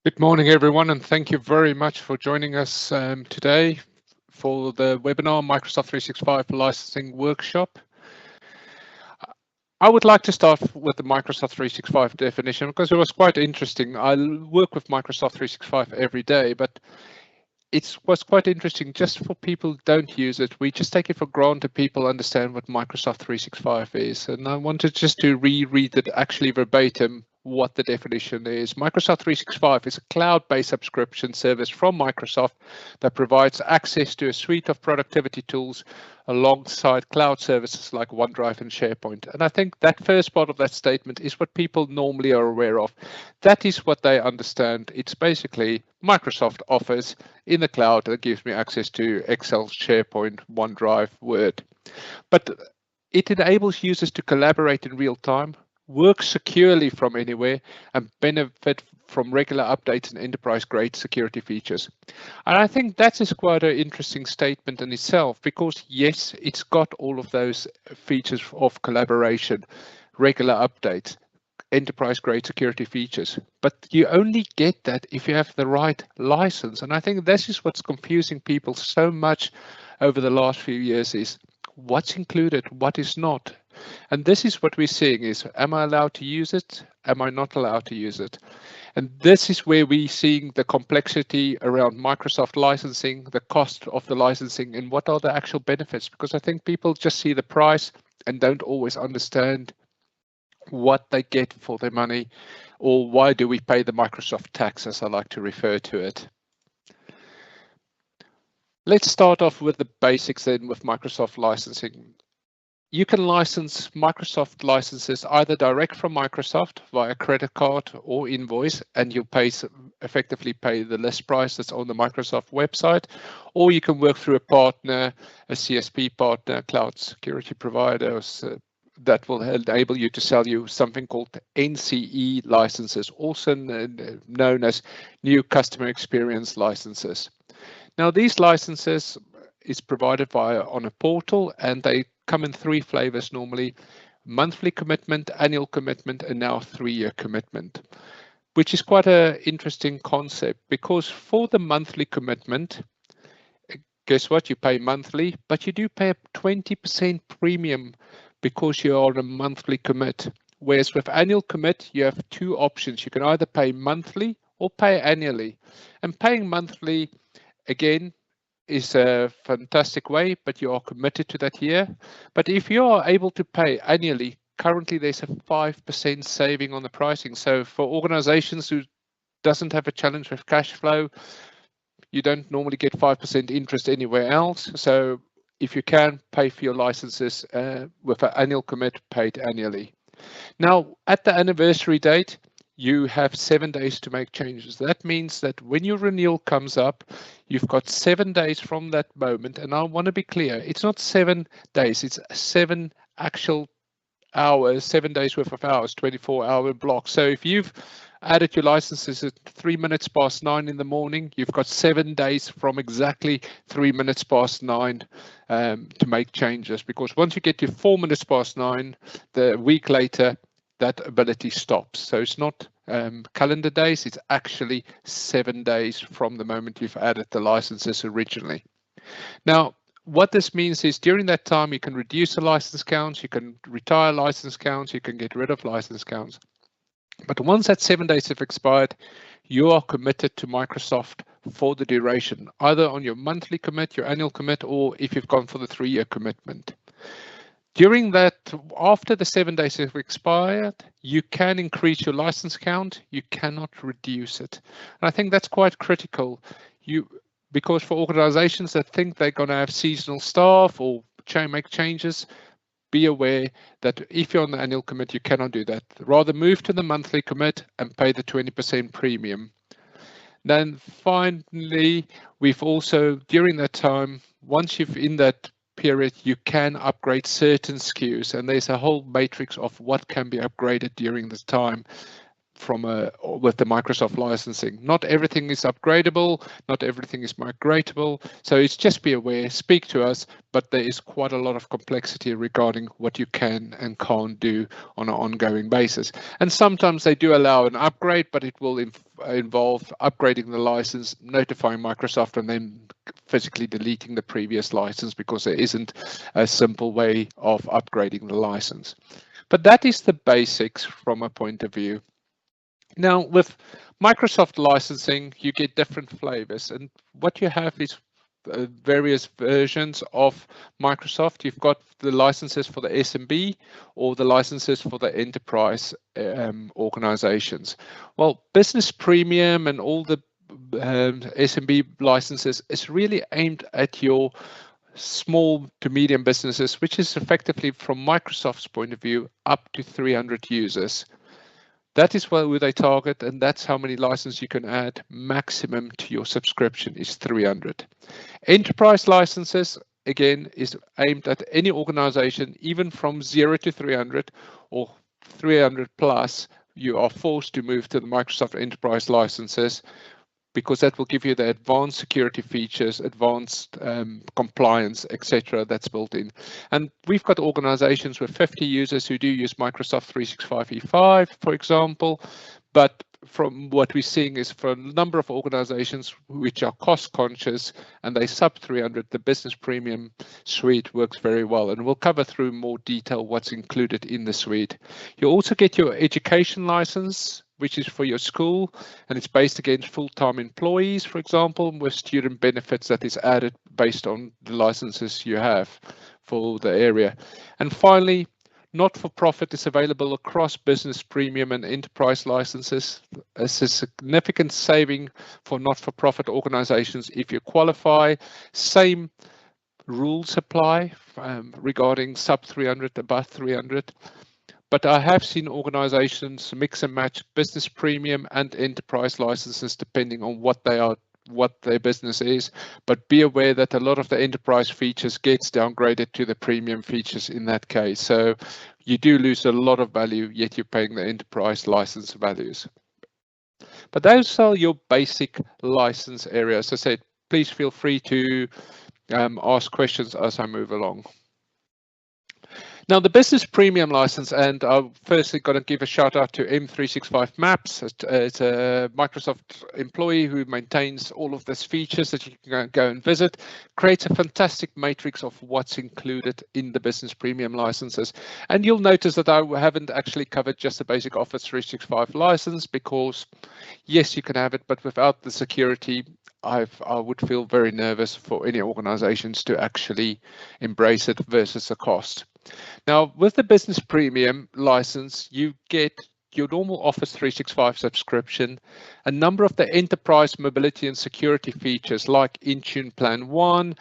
Good morning, everyone, and thank you very much for joining us today for the webinar Microsoft 365 Licensing Workshop. I would like to start with the Microsoft 365 definition because it was quite interesting. I work with Microsoft 365 every day, but it was quite interesting just for people who don't use it. We just take it for granted people understand what Microsoft 365 is. And I wanted just to reread it actually verbatim what the definition is. Microsoft 365 is a cloud-based subscription service from Microsoft that provides access to a suite of productivity tools alongside cloud services like OneDrive and SharePoint. And I think that first part of that statement is what people normally are aware of. That is what they understand. It's basically Microsoft offers in the cloud that gives me access to Excel, SharePoint, OneDrive, Word. But it enables users to collaborate in real time, work securely from anywhere, and benefit from regular updates and enterprise-grade security features. And I think that is quite an interesting statement in itself, because yes, it's got all of those features of collaboration, regular updates, enterprise-grade security features, but you only get that if you have the right license. And I think this is what's confusing people so much over the last few years is what's included, what is not. And this is what we're seeing is, am I allowed to use it? Am I not allowed to use it? And this is where we're seeing the complexity around Microsoft licensing, the cost of the licensing, and what are the actual benefits? Because I think people just see the price and don't always understand what they get for their money, or why do we pay the Microsoft tax, as I like to refer to it. Let's start off with the basics then with Microsoft licensing. You can license Microsoft licenses either direct from Microsoft via credit card or invoice, and you effectively pay the list price that's on the Microsoft website, or you can work through a partner, a CSP partner, cloud security provider, that will enable you to sell you something called NCE licenses, also known as new customer experience licenses. Now, these licenses is provided on a portal, and they come in three flavors normally: monthly commitment, annual commitment, and now 3-year commitment, which is quite an interesting concept, because for the monthly commitment, guess what? You pay monthly, but you do pay a 20% premium because you're on a monthly commit. Whereas with annual commit, you have two options. You can either pay monthly or pay annually. And paying monthly, again, is a fantastic way, but you are committed to that year. But if you are able to pay annually, currently there's a 5% saving on the pricing. So for organizations who doesn't have a challenge with cash flow, you don't normally get 5% interest anywhere else. So if you can pay for your licenses with an annual commit, paid annually. Now, at the anniversary date, you have 7 days to make changes. That means that when your renewal comes up, you've got 7 days from that moment. And I want to be clear, it's not 7 days, it's 7 actual hours, 7 days worth of hours, 24-hour block. So if you've added your licenses at 3 minutes past 9 in the morning, you've got 7 days from exactly 3 minutes past 9 to make changes. Because once you get to 4 minutes past 9, the week later, that ability stops. So it's not calendar days, it's actually 7 days from the moment you've added the licenses originally. Now, what this means is during that time, you can reduce the license counts, you can retire license counts, you can get rid of license counts. But once that 7 days have expired, you are committed to Microsoft for the duration, either on your monthly commit, your annual commit, or if you've gone for the 3-year commitment. During that, after the 7 days have expired, you can increase your license count, you cannot reduce it. And I think that's quite critical. Because for organizations that think they're going to have seasonal staff or make changes, be aware that if you're on the annual commit, you cannot do that. Rather move to the monthly commit and pay the 20% premium. Then finally, we've also, during that time, once you've in that period, you can upgrade certain SKUs, and there's a whole matrix of what can be upgraded during this time. with the Microsoft licensing. Not everything is upgradable, not everything is migratable. So it's just be aware, speak to us, but there is quite a lot of complexity regarding what you can and can't do on an ongoing basis. And sometimes they do allow an upgrade, but it will involve upgrading the license, notifying Microsoft, and then physically deleting the previous license because there isn't a simple way of upgrading the license. But that is the basics from a point of view. Now, with Microsoft licensing, you get different flavors, and what you have is various versions of Microsoft. You've got the licenses for the SMB or the licenses for the enterprise organizations. Well, Business Premium and all the SMB licenses is really aimed at your small to medium businesses, which is effectively, from Microsoft's point of view, up to 300 users. That is who they target, and that's how many licenses you can add. Maximum to your subscription is 300. Enterprise licenses, again, is aimed at any organization, even from 0 to 300 or 300 plus. You are forced to move to the Microsoft Enterprise licenses, because that will give you the advanced security features, advanced compliance, etc. that's built in. And we've got organizations with 50 users who do use Microsoft 365 E5, for example. But from what we're seeing is, for a number of organizations which are cost conscious and they sub 300, the Business Premium suite works very well. And we'll cover through more detail what's included in the suite. You also get your education license, which is for your school, and it's based against full-time employees, for example, with student benefits that is added based on the licenses you have for the area. And finally, not-for-profit is available across Business Premium and Enterprise licenses. It's a significant saving for not-for-profit organizations if you qualify. Same rules apply regarding sub 300, above 300. But I have seen organizations mix and match Business Premium and Enterprise licenses depending on what their business is. But be aware that a lot of the enterprise features gets downgraded to the premium features in that case. So you do lose a lot of value, yet you're paying the enterprise license values. But those are your basic license areas. As I said, please feel free to ask questions as I move along. Now, the Business Premium license, and I'm firstly going to give a shout out to M365 Maps. It's a Microsoft employee who maintains all of these features that you can go and visit, creates a fantastic matrix of what's included in the Business Premium licenses. And you'll notice that I haven't actually covered just the basic Office 365 license, because yes, you can have it, but without the security, I would feel very nervous for any organizations to actually embrace it versus the cost. Now, with the Business Premium license, you get your normal Office 365 subscription, a number of the enterprise mobility and security features like Intune Plan 1,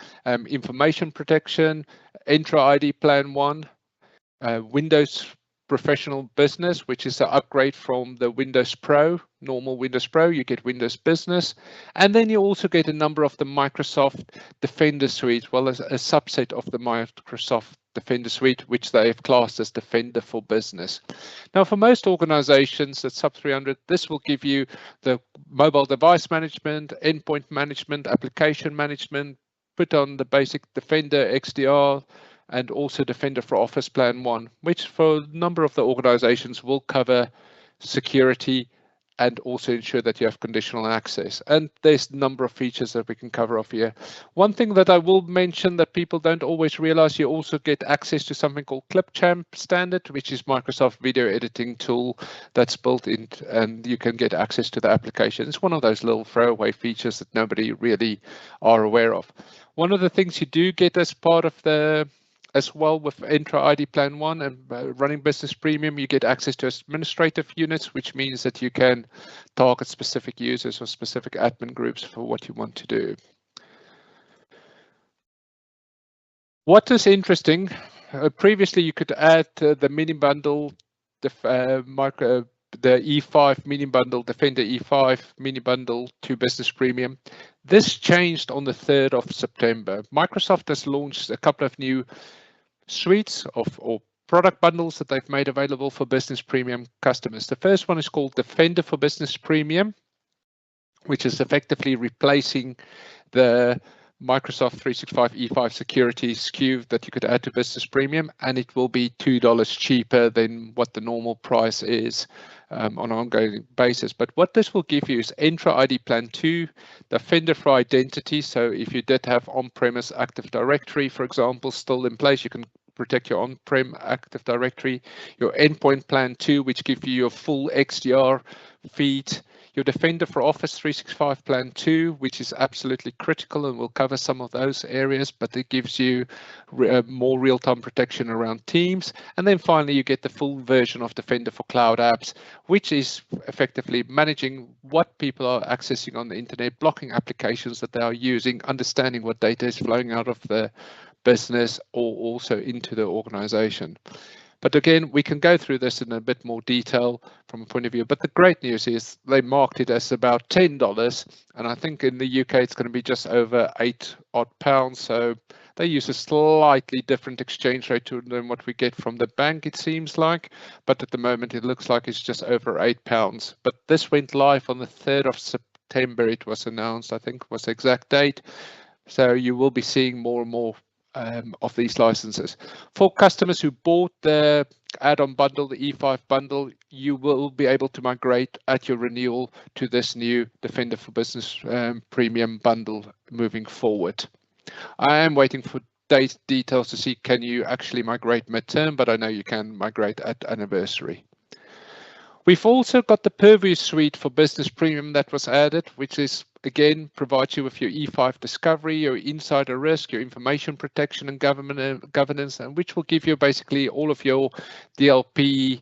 information protection, Entra ID Plan 1, Windows Professional Business, which is the upgrade from the Windows Pro, normal Windows Pro, you get Windows Business. And then you also get a number of the Microsoft Defender Suite, well as a subset of the Microsoft Defender Suite, which they have classed as Defender for Business. Now, for most organizations at sub 300, this will give you the mobile device management, endpoint management, application management, put on the basic Defender XDR, and also Defender for Office Plan 1, which for a number of the organizations will cover security and also ensure that you have conditional access. And there's a number of features that we can cover off here. One thing that I will mention that people don't always realize, you also get access to something called Clipchamp Standard, which is Microsoft video editing tool that's built in, and you can get access to the application. It's one of those little throwaway features that nobody really are aware of. One of the things you do get as part of the as well with Entra ID Plan 1 and running Business Premium, you get access to administrative units, which means that you can target specific users or specific admin groups for what you want to do. What is interesting, previously you could add the mini bundle, the E5 mini bundle, Defender E5 mini bundle to Business Premium. This changed on the 3rd of September. Microsoft has launched a couple of new suites or product bundles that they've made available for Business Premium customers. The first one is called Defender for Business Premium, which is effectively replacing the Microsoft 365 E5 security SKU that you could add to Business Premium, and it will be $2 cheaper than what the normal price is on an ongoing basis. But what this will give you is Entra ID Plan 2, Defender for Identity. So if you did have on-premise Active Directory, for example, still in place, you can protect your on-prem Active Directory, your Endpoint Plan 2, which gives you your full XDR feed, your Defender for Office 365 Plan 2, which is absolutely critical, and we'll cover some of those areas, but it gives you more real-time protection around Teams. And then finally, you get the full version of Defender for Cloud Apps, which is effectively managing what people are accessing on the internet, blocking applications that they are using, understanding what data is flowing out of the business or also into the organization. But again, we can go through this in a bit more detail from a point of view. But the great news is they marked it as about $10, and I think in the UK it's going to be just over £8 odd. So they use a slightly different exchange rate than what we get from the bank, it seems like. But at the moment, it looks like it's just over £8. But this went live on the 3rd of September. It was announced, I think, was the exact date. So you will be seeing more and more of these licenses. For customers who bought the add-on bundle, the E5 bundle, you will be able to migrate at your renewal to this new Defender for Business Premium bundle moving forward. I am waiting for details to see can you actually migrate midterm, but I know you can migrate at anniversary. We've also got the Purview suite for Business Premium that was added, which is again provides you with your E5 discovery, your insider risk, your information protection and governance, and which will give you basically all of your DLP,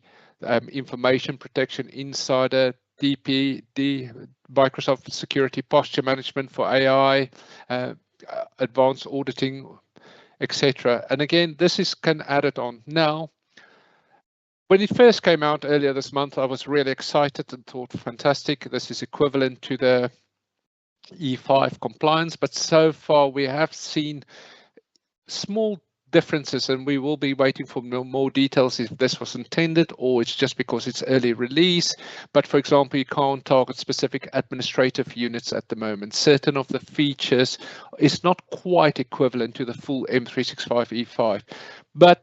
information protection, insider, Microsoft Security Posture Management for AI, advanced auditing, etc. And again, this can add it on now. When it first came out earlier this month, I was really excited and thought, fantastic, this is equivalent to the E5 compliance, but so far we have seen small differences, and we will be waiting for more details if this was intended or it's just because it's early release. But for example, you can't target specific administrative units at the moment. Certain of the features is not quite equivalent to the full M365 E5, but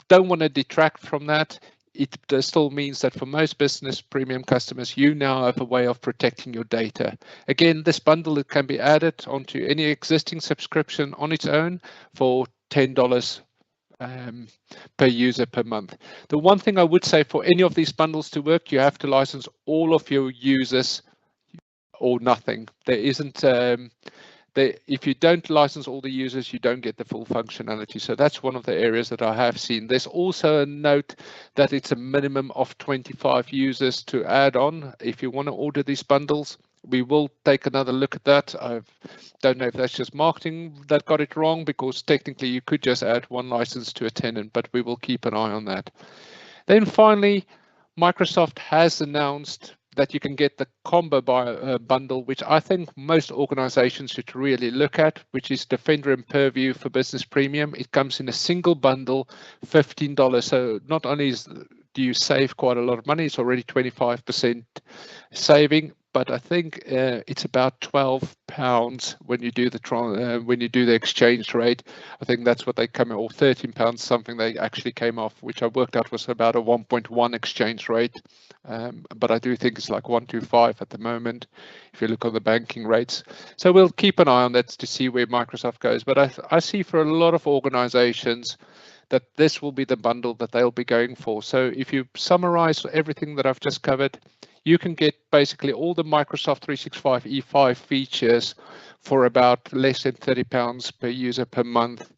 don't want to detract from that. It still means that for most Business Premium customers, you now have a way of protecting your data. Again, this bundle can be added onto any existing subscription on its own for $10 per user per month. The one thing I would say, for any of these bundles to work, you have to license all of your users or nothing. There isn't if you don't license all the users, you don't get the full functionality. So that's one of the areas that I have seen. There's also a note that it's a minimum of 25 users to add on if you want to order these bundles. We will take another look at that. I don't know if that's just marketing that got it wrong, because technically you could just add one license to a tenant, but we will keep an eye on that. Then finally, Microsoft has announced that you can get the combo bundle, which I think most organizations should really look at, which is Defender and Purview for Business Premium. It comes in a single bundle, $15. So not only do you save quite a lot of money, it's already 25% saving, but I think it's about £12 when you do the exchange rate. I think that's what they come, or £13, something they actually came off, which I worked out was about a 1.1 exchange rate. But I do think it's like 1.25 at the moment if you look on the banking rates. So we'll keep an eye on that to see where Microsoft goes. But I see for a lot of organizations that this will be the bundle that they'll be going for. So if you summarize everything that I've just covered, you can get basically all the Microsoft 365 E5 features for about less than £30 per user per month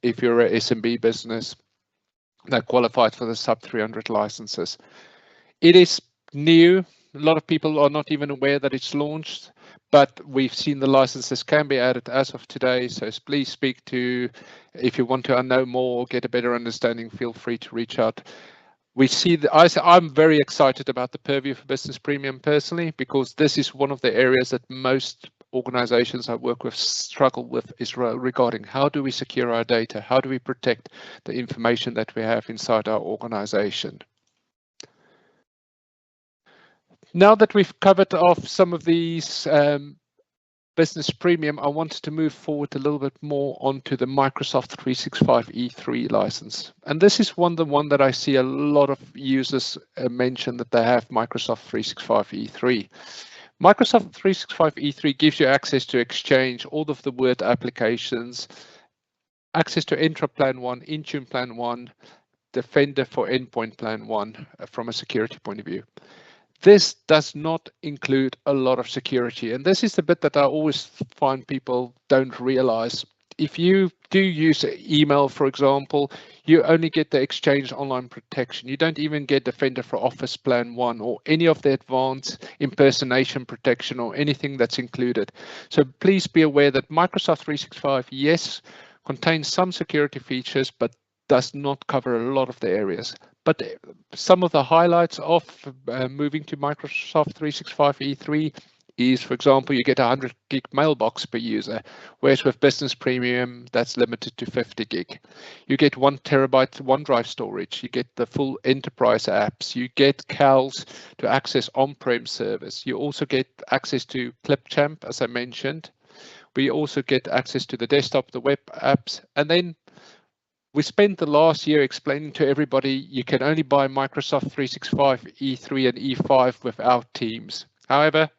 if you're a SMB business that qualifies for the sub 300 licenses. It is new. A lot of people are not even aware that it's launched, but we've seen the licenses can be added as of today. So please speak to, if you want to know more or get a better understanding, feel free to reach out. We see that I'm very excited about the Purview for Business Premium personally, because this is one of the areas that most organizations I work with struggle with is regarding how do we secure our data? How do we protect the information that we have inside our organization? Now that we've covered off some of these business premium, I wanted to move forward a little bit more onto the Microsoft 365 E3 license. And this is the one that I see a lot of users mention that they have Microsoft 365 E3. Microsoft 365 E3 gives you access to Exchange, all of the Word applications, access to Entra Plan 1, Intune Plan 1, Defender for Endpoint Plan 1 from a security point of view. This does not include a lot of security, and this is the bit that I always find people don't realize. If you do use email, for example, you only get the Exchange Online Protection. You don't even get Defender for Office Plan 1 or any of the advanced impersonation protection or anything that's included. So please be aware that Microsoft 365, yes, contains some security features, but does not cover a lot of the areas. But some of the highlights of moving to Microsoft 365 E3 is, for example, you get a 100 gig mailbox per user, whereas with Business Premium, that's limited to 50 gig. You get 1 terabyte OneDrive storage. You get the full enterprise apps. You get CALs to access on-prem service. You also get access to Clipchamp, as I mentioned. We also get access to the desktop, the web apps, and then we spent the last year explaining to everybody you can only buy Microsoft 365 E3 and E5 without Teams. However,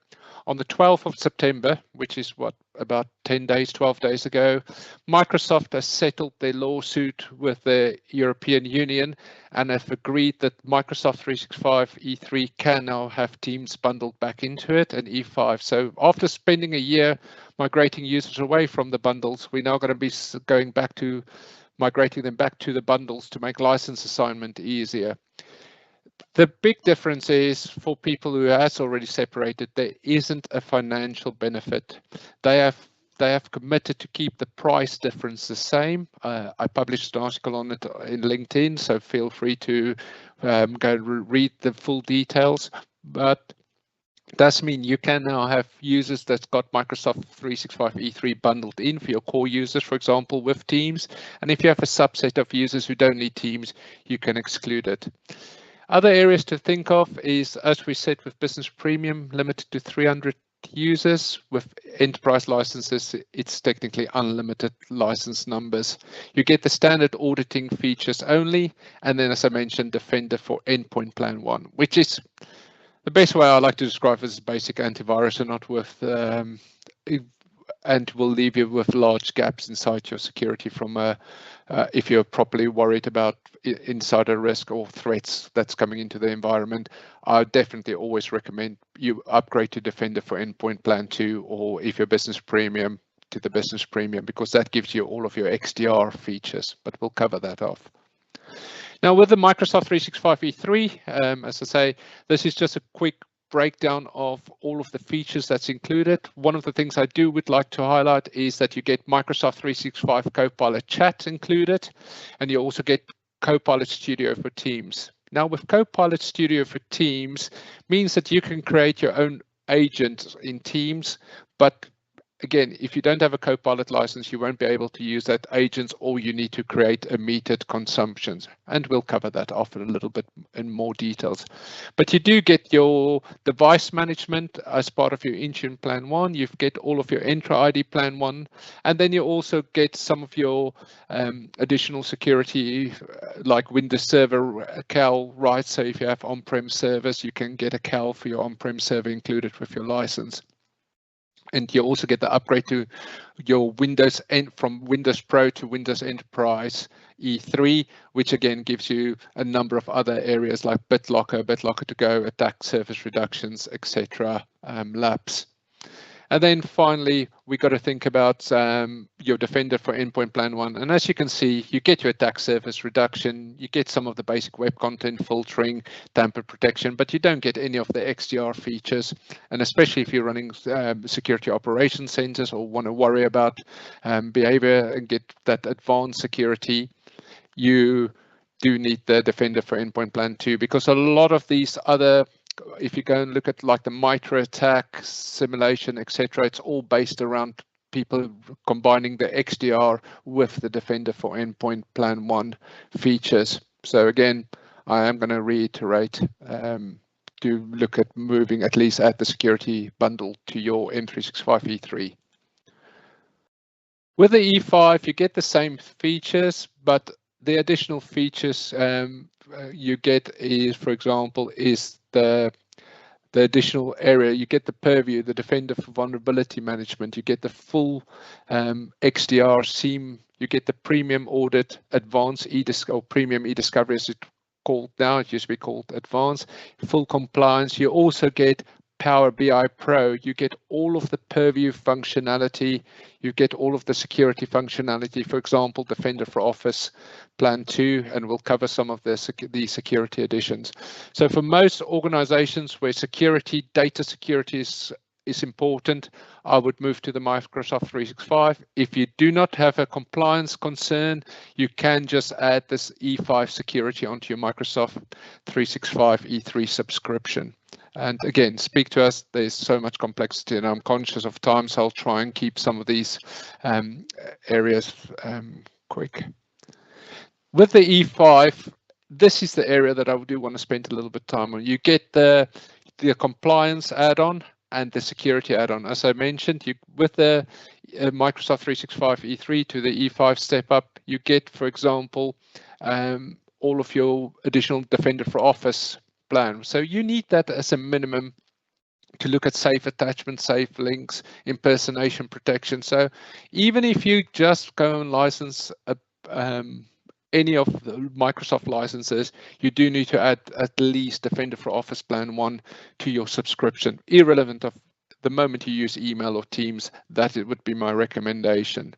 on the 12th of September, which is about 10 days, 12 days ago, Microsoft has settled their lawsuit with the European Union and have agreed that Microsoft 365 E3 can now have Teams bundled back into it and E5. So after spending a year migrating users away from the bundles, we're now going to be going back to migrating them back to the bundles to make license assignment easier. The big difference is for people who has already separated, there isn't a financial benefit. They have committed to keep the price difference the same. I published an article on it in LinkedIn, so feel free to go and read the full details. But does mean you can now have users that's got Microsoft 365 E3 bundled in for your core users, for example, with Teams. And if you have a subset of users who don't need Teams, you can exclude it. Other areas to think of is, as we said, with Business Premium, limited to 300 users. With enterprise licenses, it's technically unlimited license numbers. You get the standard auditing features only. And then, as I mentioned, Defender for Endpoint Plan 1, which is the best way I like to describe it as basic antivirus and not with, and will leave you with large gaps inside your security from if you're properly worried about insider risk or threats that's coming into the environment. I definitely always recommend you upgrade to Defender for Endpoint Plan 2, or if you're Business Premium, to the Business Premium, because that gives you all of your XDR features, but we'll cover that off. Now, with the Microsoft 365 E3, as I say, this is just a quick breakdown of all of the features that's included. One of the things I would like to highlight is that you get Microsoft 365 Copilot Chat included, and you also get Copilot Studio for Teams. Now, with Copilot Studio for Teams means that you can create your own agent in Teams, but again, if you don't have a Copilot license, you won't be able to use that agents, or you need to create a metered consumptions. And we'll cover that off a little bit in more details. But you do get your device management as part of your Intune Plan 1. You get all of your Entra ID Plan 1. And then you also get some of your additional security, like Windows Server CAL rights. So if you have on-prem servers, you can get a CAL for your on-prem server included with your license. And you also get the upgrade to your Windows from Windows Pro to Windows Enterprise E3, which again gives you a number of other areas like BitLocker to go, attack surface reductions, etc., lapse. And then finally, we got to think about your Defender for Endpoint Plan 1. And as you can see, you get your attack surface reduction, you get some of the basic web content filtering, tamper protection, but you don't get any of the XDR features. And especially if you're running security operations centers or want to worry about behavior and get that advanced security, you do need the Defender for Endpoint Plan 2, because a lot of these other if you go and look at like the MITRE attack simulation, etc., it's all based around people combining the XDR with the Defender for Endpoint Plan 1 features. So again, I am going to reiterate, to look at moving at least at the security bundle to your M365 E3. With the E5, you get the same features, but the additional features you get is, for example, is the additional area. You get the purview, the Defender for Vulnerability Management. You get the full XDR SIEM. You get the premium audit, advanced or premium e-discovery as it's called now. It used to be called advanced. Full compliance. You also get Power BI Pro. You get all of the purview functionality. You get all of the security functionality. For example, Defender for Office Plan 2, and we'll cover some of the security additions. So for most organizations where security, data security is important, I would move to the Microsoft 365. If you do not have a compliance concern, you can just add this E5 security onto your Microsoft 365 E3 subscription. And again, speak to us. There's so much complexity, and I'm conscious of time, so I'll try and keep some of these areas quick. With the E5, this is the area that I do want to spend a little bit of time on. You get the compliance add-on and the security add-on. As I mentioned, with the Microsoft 365 E3 to the E5 step up, you get, for example, all of your additional Defender for Office plan. So you need that as a minimum to look at safe attachment, safe links, impersonation protection. So even if you just go and license any of the Microsoft licenses, you do need to add at least Defender for Office Plan 1 to your subscription, irrelevant of the moment you use email or Teams. That it would be my recommendation.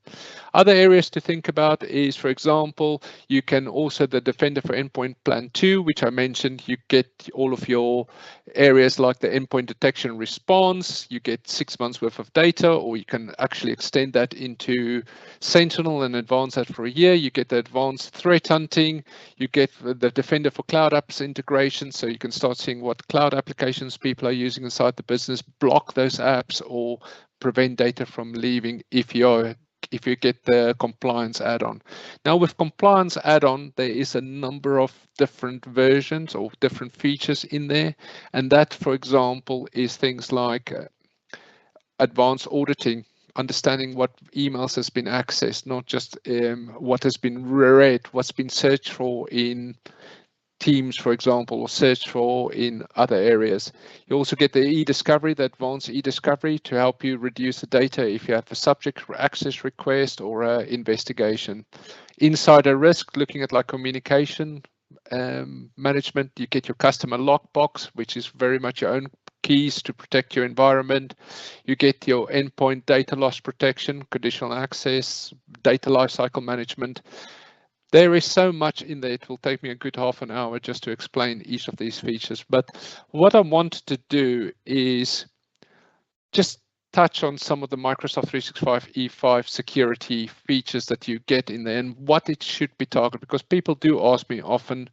Other areas to think about is, for example, you can also the Defender for Endpoint Plan 2, which I mentioned. You get all of your areas like the endpoint detection response. You get 6 months worth of data, or you can actually extend that into Sentinel and advance that for a year. You get the advanced threat hunting. You get the Defender for Cloud Apps integration, so you can start seeing what cloud applications people are using inside the business, block those apps, or prevent data from leaving if you get the compliance add-on. Now with compliance add-on, there is a number of different versions or different features in there, and that, for example, is things like advanced auditing, understanding what emails has been accessed, not just what has been read, what's been searched for in Teams, for example, or search for in other areas. You also get the e-discovery, the advanced e-discovery, to help you reduce the data if you have a subject access request or investigation. Insider risk, looking at like communication management. You get your customer lockbox, which is very much your own keys to protect your environment. You get your endpoint data loss protection, conditional access, data lifecycle management. There is so much in there. It will take me a good half an hour just to explain each of these features. But what I want to do is just touch on some of the Microsoft 365 E5 security features that you get in there and what it should be targeted, because people do ask me often,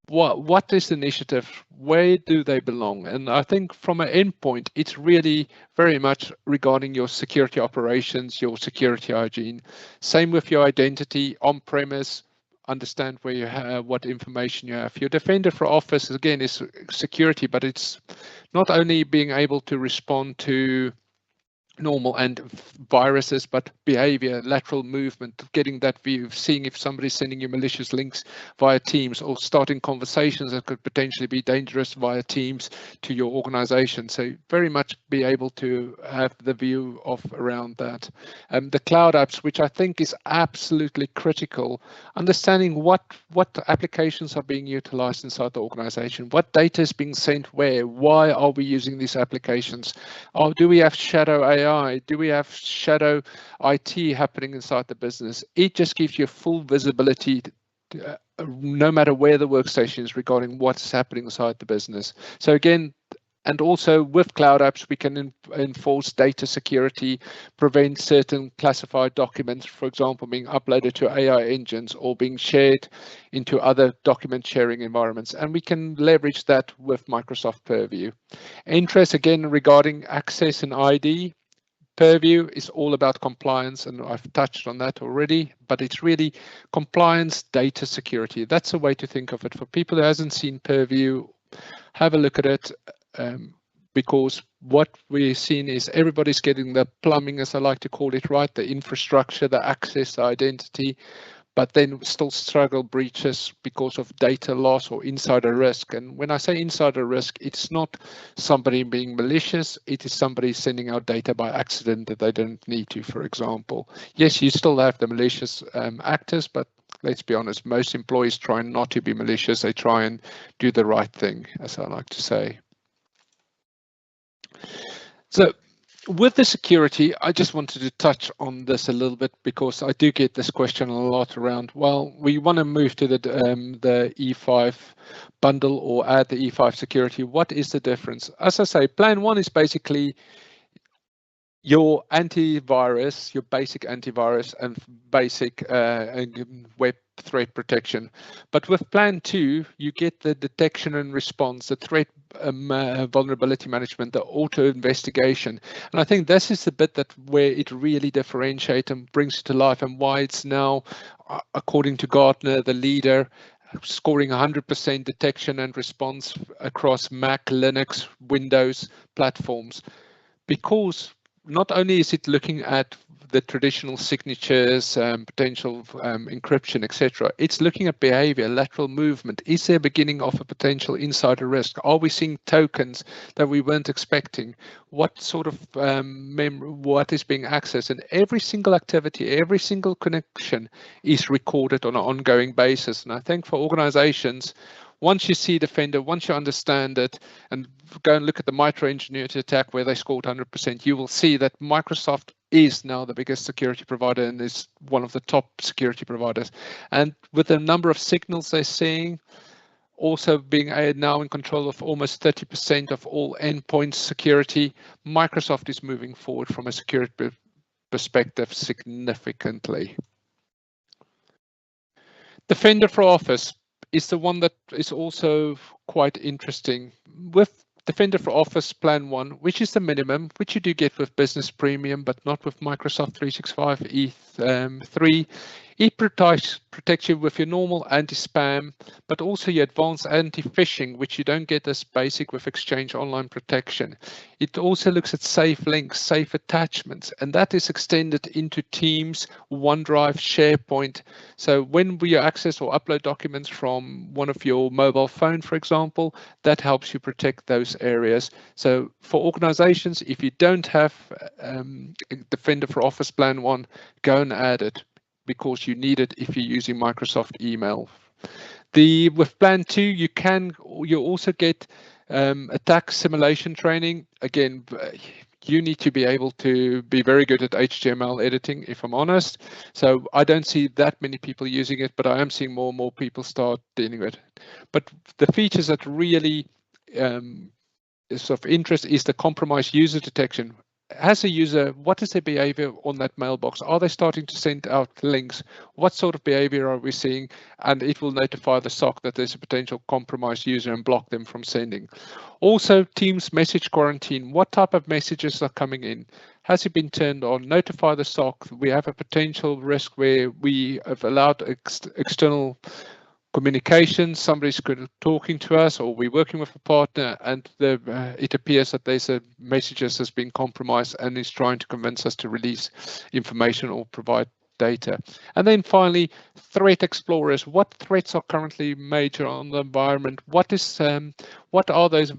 what is the initiative? Where do they belong? And I think from an endpoint, it's really very much regarding your security operations, your security hygiene. Same with your identity on-premise. Understand where you have what information you have. Your Defender for Office, again, is security, but it's not only being able to respond to normal and viruses, but behavior, lateral movement, getting that view, seeing if somebody's sending you malicious links via Teams, or starting conversations that could potentially be dangerous via Teams to your organization. So very much be able to have the view of around that. The cloud apps, which I think is absolutely critical, understanding what applications are being utilized inside the organization, what data is being sent where, why are we using these applications, or do we have shadow AI? Do we have shadow IT happening inside the business? It just gives you full visibility, no matter where the workstation is, regarding what's happening inside the business. So again, And also with cloud apps, we can enforce data security, prevent certain classified documents, for example, being uploaded to AI engines or being shared into other document sharing environments. And we can leverage that with Microsoft Purview. Interest again regarding access and ID. Purview is all about compliance, and I've touched on that already, but it's really compliance, data security. That's a way to think of it. For people who hasn't seen Purview, have a look at it, because what we're seeing is everybody's getting the plumbing, as I like to call it, right? The infrastructure, the access, the identity, but then still struggle breaches because of data loss or insider risk. And when I say insider risk, it's not somebody being malicious, it is somebody sending out data by accident that they don't need to, for example. Yes, you still have the malicious actors, but let's be honest, most employees try not to be malicious, they try and do the right thing, as I like to say. So with the security, I just wanted to touch on this a little bit because I do get this question a lot around, well, we want to move to the E5 bundle or add the E5 security. What is the difference? As I say, plan one is basically your antivirus, your basic antivirus and basic web threat protection. But with plan two, you get the detection and response, the threat vulnerability management, the auto investigation. And I think this is the bit that where it really differentiates and brings it to life, and why it's now, according to Gartner, the leader, scoring 100% detection and response across Mac, Linux, Windows platforms. Because not only is it looking at the traditional signatures, potential encryption, etc., it's looking at behavior, lateral movement. Is there a beginning of a potential insider risk? Are we seeing tokens that we weren't expecting? What sort of what is being accessed? And every single activity, every single connection is recorded on an ongoing basis. And I think for organizations, once you see Defender, once you understand it, and go and look at the Mitra Ingenuity attack where they scored 100%, you will see that Microsoft is now the biggest security provider and is one of the top security providers. And with the number of signals they're seeing, also being now in control of almost 30% of all endpoint security, Microsoft is moving forward from a security perspective significantly. Defender for Office is the one that is also quite interesting. With Defender for Office Plan 1, which is the minimum, which you do get with Business Premium, but not with Microsoft 365 E3. It protects you with your normal anti-spam, but also your advanced anti-phishing, which you don't get as basic with Exchange Online Protection. It also looks at safe links, safe attachments, and that is extended into Teams, OneDrive, SharePoint. So when we access or upload documents from one of your mobile phone, for example, that helps you protect those areas. So for organizations, if you don't have Defender for Office Plan 1, go and add it, because you need it if you're using Microsoft email. With Plan 2, you also get attack simulation training. Again, you need to be able to be very good at HTML editing, if I'm honest. So I don't see that many people using it, but I am seeing more and more people start dealing with it. But the features that really is of interest is the compromised user detection. As a user, what is their behavior on that mailbox? Are they starting to send out links? What sort of behavior are we seeing? And it will notify the SOC that there's a potential compromised user and block them from sending. Also, Teams message quarantine. What type of messages are coming in? Has it been turned on? Notify the SOC. We have a potential risk where we have allowed external communication, somebody's talking to us, or we're working with a partner, and it appears that there's a messages has been compromised and is trying to convince us to release information or provide data. And then finally, threat explorers. What threats are currently major on the environment? What are those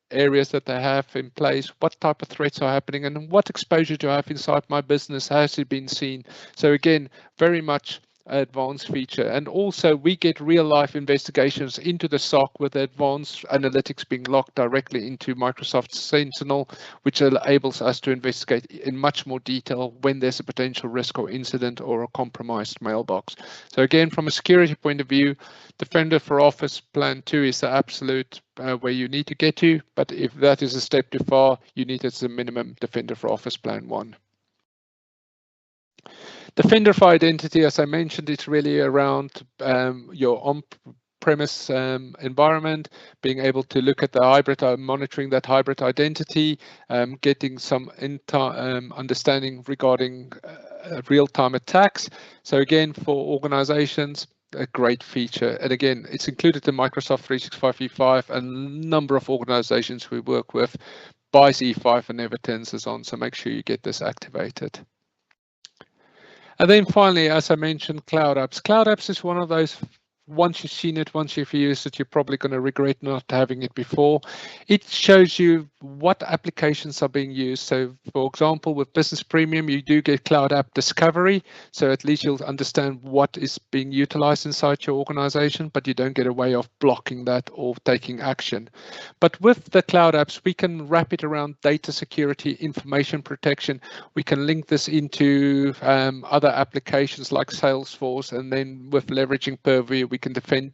areas that they have in place? What type of threats are happening, and what exposure do I have inside my business? Has it been seen? So again, very much advanced feature. And also we get real life investigations into the SOC with advanced analytics being logged directly into Microsoft Sentinel, which enables us to investigate in much more detail when there's a potential risk or incident or a compromised mailbox. So again, from a security point of view, Defender for Office Plan 2 is the absolute where you need to get to, but if that is a step too far, you need as a minimum Defender for Office Plan 1. Defender for Identity, as I mentioned, it's really around your on-premise environment, being able to look at the hybrid, monitoring that hybrid identity, getting some understanding regarding real-time attacks. So again, for organizations, a great feature. And again, it's included in Microsoft 365 E5, and a number of organizations we work with buys E5 and never turns this on. So make sure you get this activated. And then finally, as I mentioned, Cloud Apps. Cloud Apps is one of those, once you've seen it, once you've used it, you're probably going to regret not having it before. It shows you what applications are being used. So for example, with Business Premium, you do get Cloud App Discovery. So at least you'll understand what is being utilized inside your organization, but you don't get a way of blocking that or taking action. But with the Cloud Apps, we can wrap it around data security, information protection. We can link this into other applications like Salesforce, and then with leveraging Purview, we can defend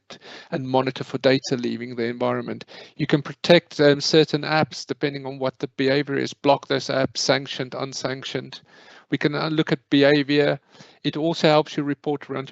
and monitor for data leaving the environment. You can protect certain apps depending on what the behavior is, block those apps, sanctioned, unsanctioned. We can look at behavior. It also helps you report around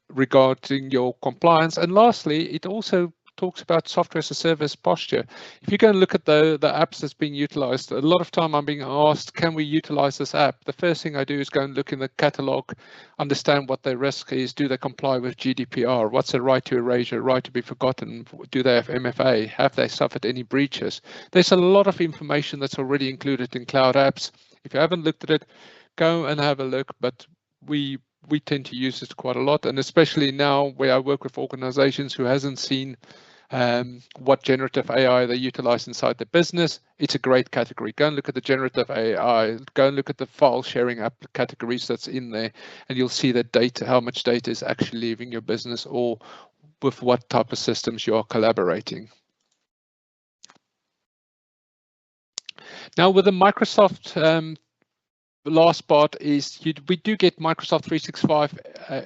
regarding your compliance. And lastly, it also talks about software as a service posture. If you go and look at the apps that's being utilized, a lot of time I'm being asked, can we utilize this app? The first thing I do is go and look in the catalog, understand what their risk is. Do they comply with GDPR? What's the right to erasure, right to be forgotten? Do they have MFA? Have they suffered any breaches? There's a lot of information that's already included in Cloud Apps. If you haven't looked at it, go and have a look, but we tend to use it quite a lot, and especially now where I work with organizations who hasn't seen what generative AI they utilize inside the business. It's a great category. Go and look at the generative AI, go and look at the file sharing app categories that's in there, and you'll see that data, how much data is actually leaving your business or with what type of systems you are collaborating. Now with the Microsoft, the last part is we do get Microsoft 365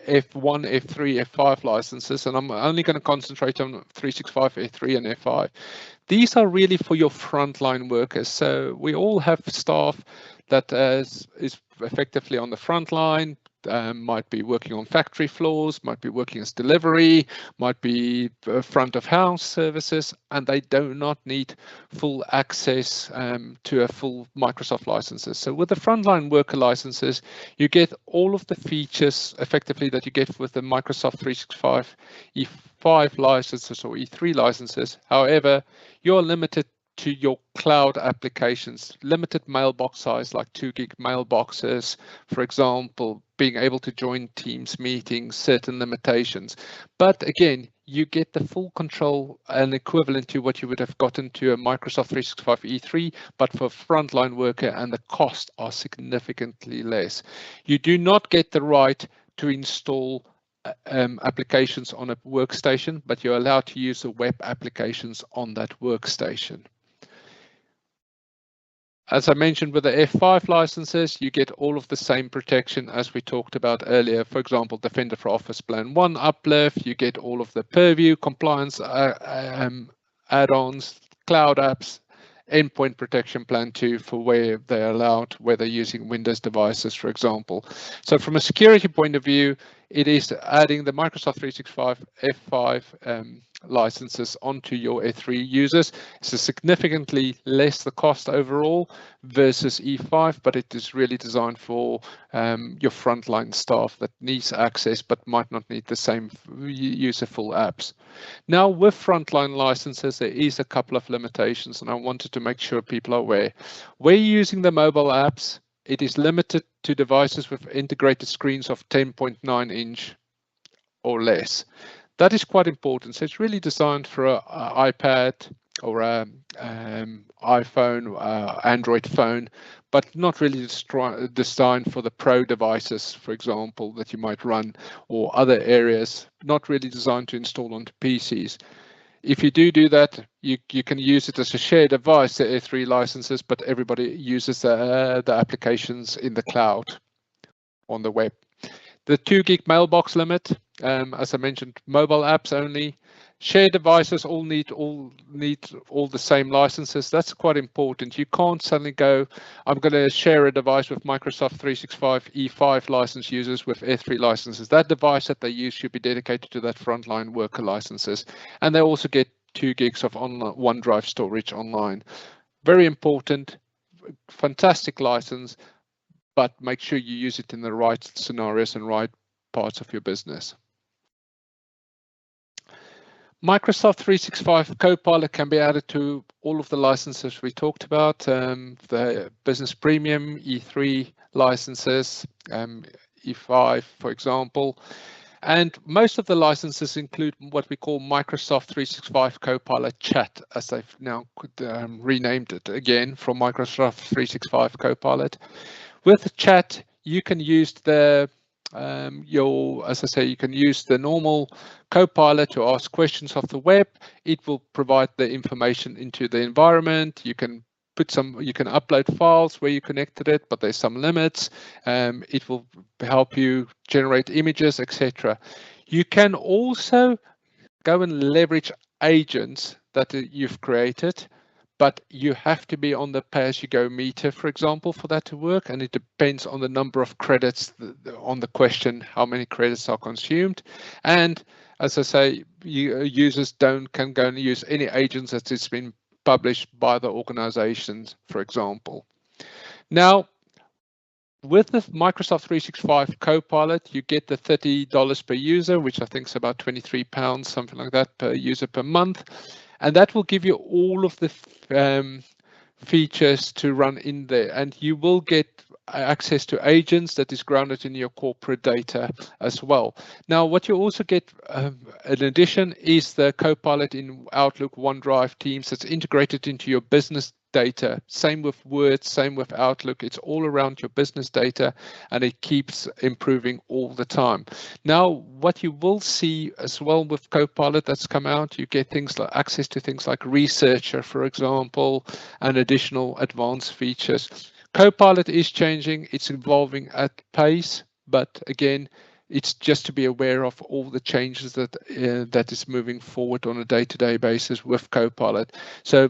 F1, F3, F5 licenses, and I'm only going to concentrate on 365 F3 and F5. These are really for your frontline workers. So we all have staff that is effectively on the front line, might be working on factory floors, might be working as delivery, might be front of house services, and they do not need full access to a full Microsoft licenses. So with the frontline worker licenses, you get all of the features effectively that you get with the Microsoft 365 E5 licenses or E3 licenses. However, you're limited to your cloud applications, limited mailbox size, like 2 gig mailboxes, for example, being able to join Teams meetings, certain limitations. But again, you get the full control and equivalent to what you would have gotten to a Microsoft 365 E3, but for frontline worker, and the costs are significantly less. You do not get the right to install applications on a workstation, but you're allowed to use the web applications on that workstation. As I mentioned, with the F5 licenses, you get all of the same protection as we talked about earlier. For example, Defender for Office Plan 1 uplift, you get all of the Purview compliance add-ons, Cloud Apps, Endpoint Protection Plan 2 for where they're allowed, where they're using Windows devices, for example. So from a security point of view, it is adding the Microsoft 365 F5 licenses onto your F3 users. It's a significantly less the cost overall versus E5, but it is really designed for your frontline staff that needs access but might not need the same user full apps. Now with frontline licenses, there is a couple of limitations, and I wanted to make sure people are aware. Where you're using the mobile apps, it is limited to devices with integrated screens of 10.9 inch or less. That is quite important. So it's really designed for an iPad or a iPhone, Android phone, but not really designed for the pro devices, for example, that you might run, or other areas, not really designed to install onto PCs. If you do that, you can use it as a shared device, the A3 licenses, but everybody uses the applications in the cloud on the web. The 2 gig mailbox limit, as I mentioned, mobile apps only. Shared devices all need the same licenses. That's quite important. You can't suddenly go, I'm going to share a device with Microsoft 365 E5 license users with S3 licenses. That device that they use should be dedicated to that frontline worker licenses. And they also get 2 gigs of OneDrive storage online. Very important, fantastic license, but make sure you use it in the right scenarios and right parts of your business. Microsoft 365 Copilot can be added to all of the licenses we talked about, the Business Premium, E3 licenses, E5, for example. And most of the licenses include what we call Microsoft 365 Copilot Chat, as they've now renamed it again from Microsoft 365 Copilot. With the chat, you can use the as I say, you can use the normal Copilot to ask questions off the web. It will provide the information into the environment. You can upload files where you connected it, but there's some limits. It will help you generate images, etc. You can also go and leverage agents that you've created, but you have to be on the pay-as-you-go meter, for example, for that to work, and it depends on the number of credits on the question, how many credits are consumed. And as I say, users can go and use any agents that has been published by the organizations, for example. Now, with the Microsoft 365 Copilot, you get the $30 per user, which I think is about £23, something like that, per user per month. And that will give you all of the features to run in there. And you will get access to agents that is grounded in your corporate data as well. Now, what you also get in addition is the Copilot in Outlook, OneDrive, Teams that's integrated into your business data. Same with Word, same with Outlook. It's all around your business data, and it keeps improving all the time. Now, what you will see as well with Copilot that's come out, you get things like access to things like Researcher, for example, and additional advanced features. Copilot is changing, it's evolving at pace, but again, it's just to be aware of all the changes that that is moving forward on a day-to-day basis with Copilot. So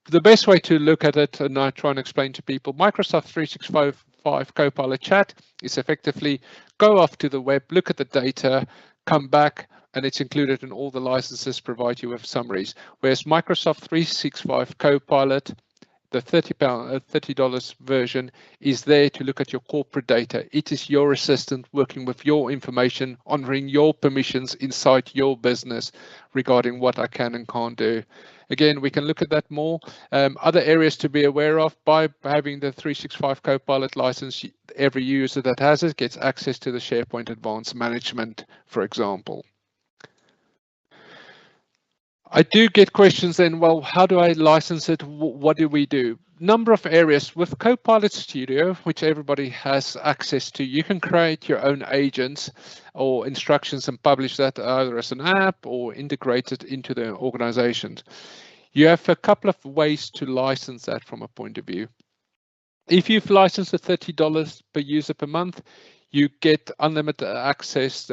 the best way to look at it, and I try and explain to people, Microsoft 365 Copilot Chat is effectively go off to the web, look at the data, come back, and it's included in all the licenses, provide you with summaries. Whereas Microsoft 365 Copilot, the $30 version, is there to look at your corporate data. It is your assistant working with your information, honoring your permissions inside your business regarding what I can and can't do. Again, we can look at that more. Other areas to be aware of: by having the 365 Copilot license, every user that has it gets access to the SharePoint Advanced Management, for example. I do get questions then, well, how do I license it? What do we do? Number of areas. With Copilot Studio, which everybody has access to, you can create your own agents or instructions and publish that either as an app or integrate it into the organizations. You have a couple of ways to license that from a point of view. If you've licensed at $30 per user per month, you get unlimited access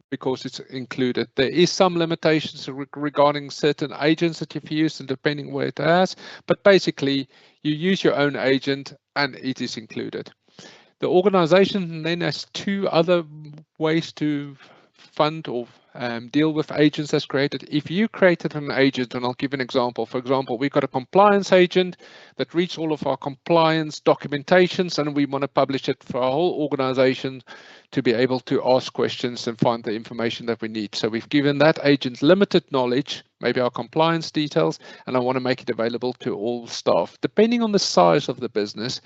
because it's included. There is some limitations regarding certain agents that you've used and depending where it has, but basically you use your own agent and it is included. The organization then has two other ways to fund or deal with agents that's created. If you created an agent, and I'll give an example. For example, we've got a compliance agent that reads all of our compliance documentations, and we want to publish it for our whole organization to be able to ask questions and find the information that we need. So we've given that agent limited knowledge, maybe our compliance details, and I want to make it available to all staff. Depending on the size of the business,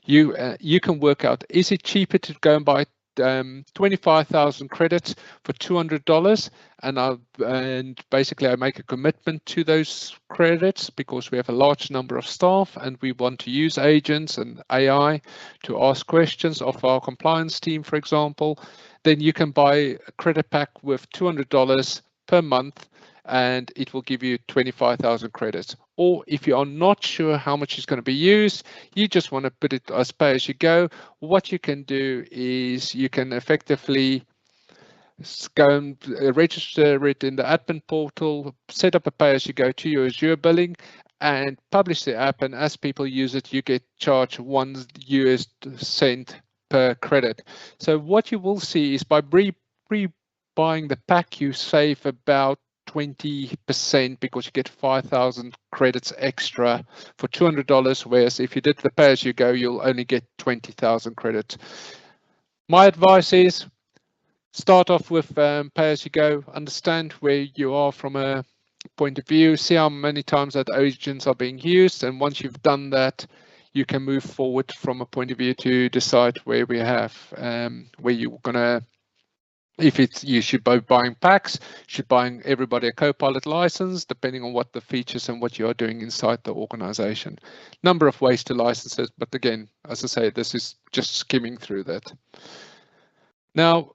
you can work out, is it cheaper to go and buy 25,000 credits for $200, and basically I make a commitment to those credits because we have a large number of staff and we want to use agents and AI to ask questions of our compliance team, for example. Then you can buy a credit pack with $200 per month, and it will give you 25,000 credits. Or if you are not sure how much is going to be used, you just want to put it as pay as you go, what you can do is you can effectively go and register it in the admin portal, set up a pay as you go to your Azure billing, and publish the app. And as people use it, you get charged $0.01 per credit. So what you will see is by pre-buying the pack, you save about 20% because you get 5,000 credits extra for $200, whereas if you did the pay as you go, you'll only get 20,000 credits. My advice is start off with pay as you go, understand where you are from a point of view, see how many times that agents are being used, and once you've done that, you can move forward from a point of view to decide where we have where you're gonna, if it's, you should be buying packs, should buying everybody a Copilot license, depending on what the features and what you are doing inside the organization. Number of ways to license it, but again, as I say, this is just skimming through that. Now,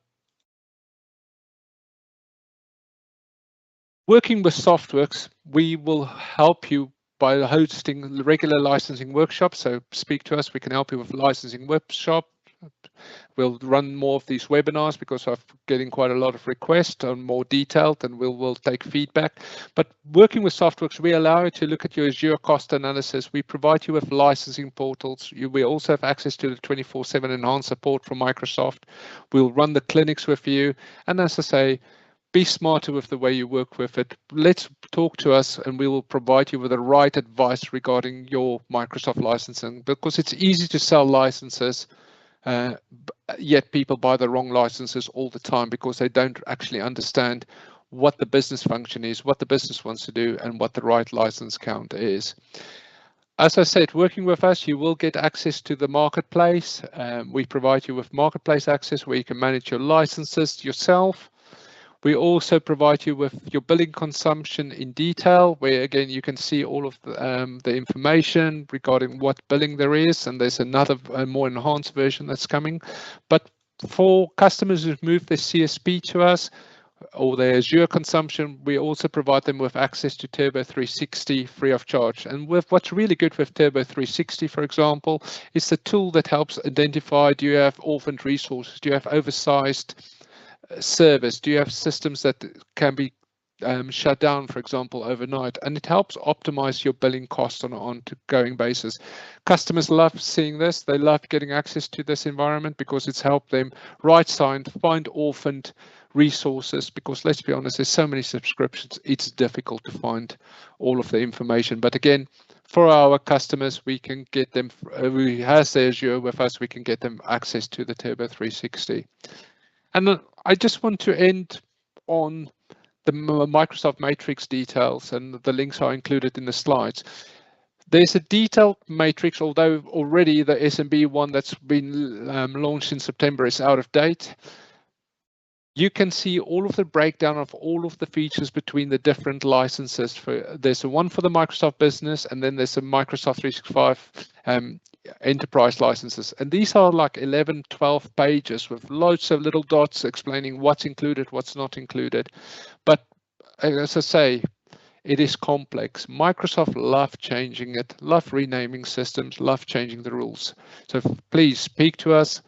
working with Softworks, we will help you by hosting regular licensing workshops. So speak to us, we can help you with licensing workshop. We'll run more of these webinars because I'm getting quite a lot of requests on more detailed, and we'll take feedback. But working with Softworks, we allow you to look at your Azure cost analysis. We provide you with licensing portals. We also have access to the 24/7 enhanced support from Microsoft. We'll run the clinics with you. And as I say, be smarter with the way you work with it. Let's talk to us and we will provide you with the right advice regarding your Microsoft licensing, because it's easy to sell licenses, yet people buy the wrong licenses all the time because they don't actually understand what the business function is, what the business wants to do, and what the right license count is. As I said, working with us, you will get access to the marketplace. We provide you with marketplace access where you can manage your licenses yourself. We also provide you with your billing consumption in detail, where again you can see all of the information regarding what billing there is, and there's another more enhanced version that's coming. But for customers who've moved their CSP to us or their Azure consumption, we also provide them with access to Turbo 360 free of charge. And with what's really good with Turbo 360, for example, is the tool that helps identify, do you have orphaned resources, do you have oversized service, do you have systems that can be shut down, for example, overnight, and it helps optimize your billing cost on an ongoing basis. Customers love seeing this. They love getting access to this environment because it's helped them find orphaned resources, because let's be honest, there's so many subscriptions, it's difficult to find all of the information. But again, for our customers, we can get them, who has their Azure with us, we can get them access to the Turbo 360. And I just want to end on the Microsoft Matrix details, and the links are included in the slides. There's a detailed matrix, although already the SMB one that's been launched in September is out of date. You can see all of the breakdown of all of the features between the different licenses. There's a one for the Microsoft Business, and then there's a Microsoft 365 enterprise licenses. And these are like 11, 12 pages with loads of little dots explaining what's included, what's not included. But as I say, it is complex. Microsoft love changing it, love renaming systems, love changing the rules. So please speak to us.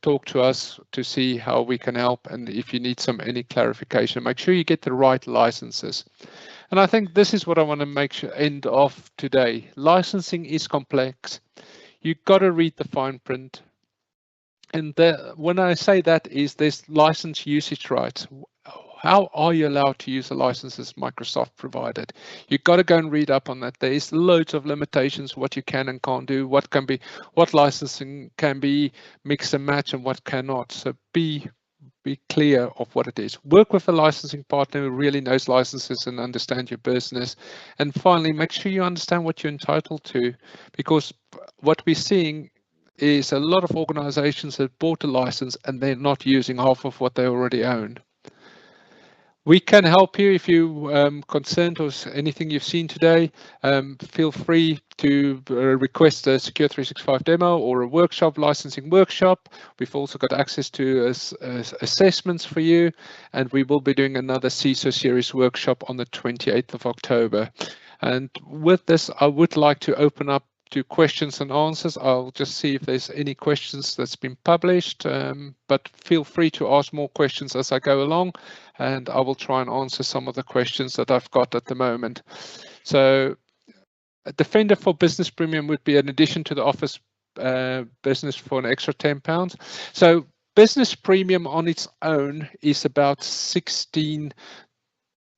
Talk to us to see how we can help, and if you need any clarification, make sure you get the right licenses. And I think this is what I want to end off today. Licensing is complex. You've got to read the fine print. And when I say that is there's license usage rights. How are you allowed to use the licenses Microsoft provided? You've got to go and read up on that. There is loads of limitations, what you can and can't do, what licensing can be mix and match and what cannot. So be clear of what it is. Work with a licensing partner who really knows licenses and understand your business. And finally, make sure you understand what you're entitled to, because what we're seeing is a lot of organizations have bought a license and they're not using half of what they already own. We can help you if you concerned or anything you've seen today. Feel free to request a Secure 365 demo or a workshop, licensing workshop. We've also got access to assessments for you, and we will be doing another CISO series workshop on the 28th of October. And with this, I would like to open up to questions and answers. I'll just see if there's any questions that's been published, but feel free to ask more questions as I go along, and I will try and answer some of the questions that I've got at the moment. So a Defender for Business Premium would be an addition to the Office Business for an extra £10. So Business Premium on its own is about $16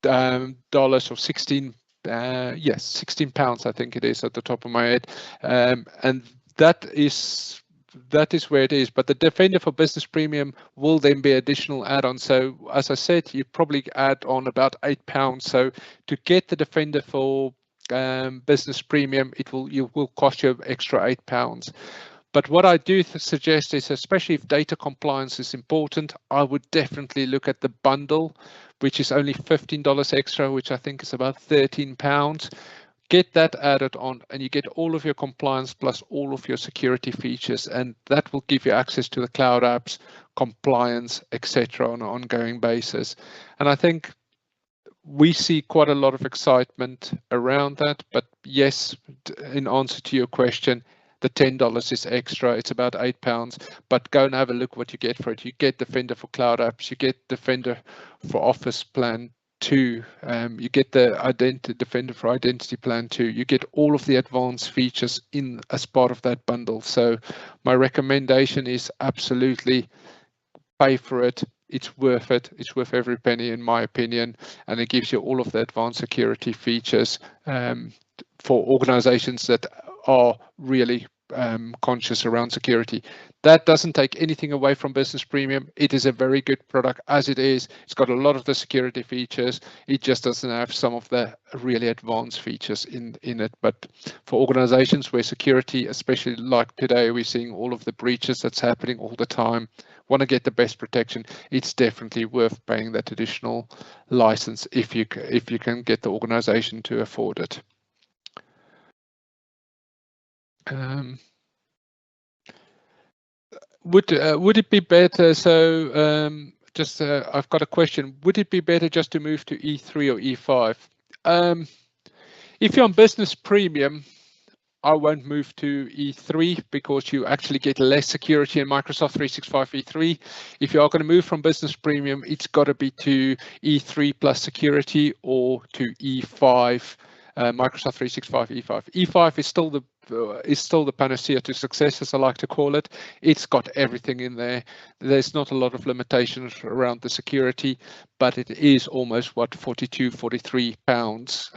or 16 yes, £16 I think it is at the top of my head, and that is where it is. But the Defender for Business Premium will then be additional add-on. So as I said, you probably add on about £8. So to get the Defender for Business Premium, it will cost you extra £8. But what I do suggest is, especially if data compliance is important, I would definitely look at the bundle, which is only $15 extra, which I think is about £13. Get that added on and you get all of your compliance plus all of your security features, and that will give you access to the cloud apps, compliance, etc. on an ongoing basis. And I think we see quite a lot of excitement around that. But yes, in answer to your question, the $10 is extra. It's about £8, but go and have a look what you get for it. You get Defender for Cloud Apps, you get Defender for Office Plan 2, you get the Defender for Identity Plan 2, you get all of the advanced features in as part of that bundle. So my recommendation is absolutely pay for it. It's worth it. It's worth every penny, in my opinion, and it gives you all of the advanced security features for organizations that are really conscious around security. That doesn't take anything away from Business Premium. It is a very good product as it is. It's got a lot of the security features. It just doesn't have some of the really advanced features in it. But for organizations where security, especially like today, we're seeing all of the breaches that's happening all the time, want to get the best protection, it's definitely worth paying that additional license if you can get the organization to afford it. Would it be better? So I've got a question. Would it be better just to move to E3 or E5? If you're on Business Premium, I won't move to E3 because you actually get less security in Microsoft 365 E3. If you are going to move from Business Premium, it's got to be to E3 plus security or to E5. Microsoft 365 E5. E5 is still the panacea to success, as I like to call it. It's got everything in there. There's not a lot of limitations around the security, but it is almost what, 42, 43 pounds,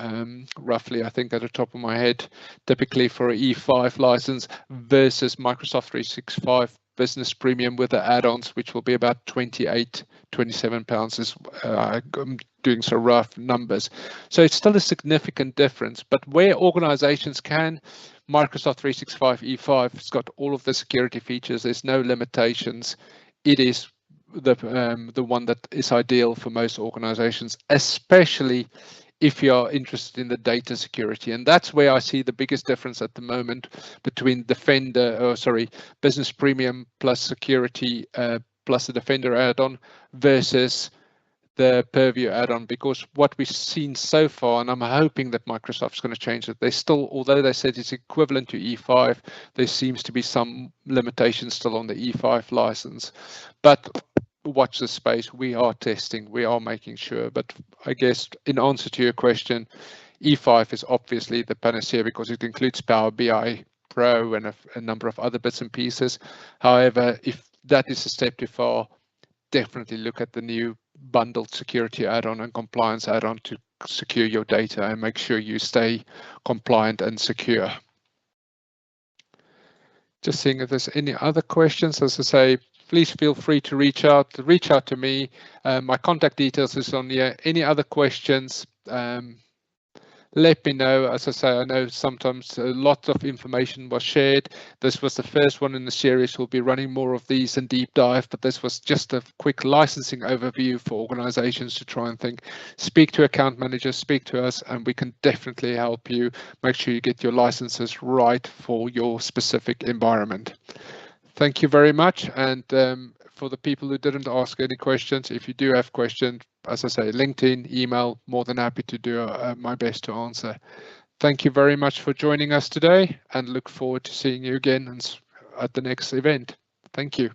roughly, I think, at the top of my head, typically for an E5 license versus Microsoft 365 Business Premium with the add-ons, which will be about 28, 27 pounds. Is I'm doing some rough numbers. So it's still a significant difference, but where organizations can, Microsoft 365 E5 has got all of the security features. There's no limitations. It is the one that is ideal for most organizations, especially if you're interested in the data security. And that's where I see the biggest difference at the moment between Business Premium plus security plus the Defender add-on versus the Purview add-on, because what we've seen so far, and I'm hoping that Microsoft's going to change it, they still, although they said it's equivalent to E5, there seems to be some limitations still on the E5 license. But watch the space. We are testing, we are making sure. But I guess in answer to your question, E5 is obviously the panacea because it includes Power BI Pro and a number of other bits and pieces. However, if that is a step too far, definitely look at the new bundled security add-on and compliance add-on to secure your data and make sure you stay compliant and secure. Just seeing if there's any other questions. As I say, please feel free to reach out to me. My contact details is on here. Any other questions, let me know. As I say, I know sometimes lots of information was shared. This was the first one in the series. We'll be running more of these in deep dive, but this was just a quick licensing overview for organizations to try and think. Speak to account managers, speak to us, and we can definitely help you make sure you get your licenses right for your specific environment. Thank you very much. And for the people who didn't ask any questions, if you do have questions, as I say, LinkedIn, email, more than happy to do my best to answer. Thank you very much for joining us today, and look forward to seeing you again at the next event. Thank you.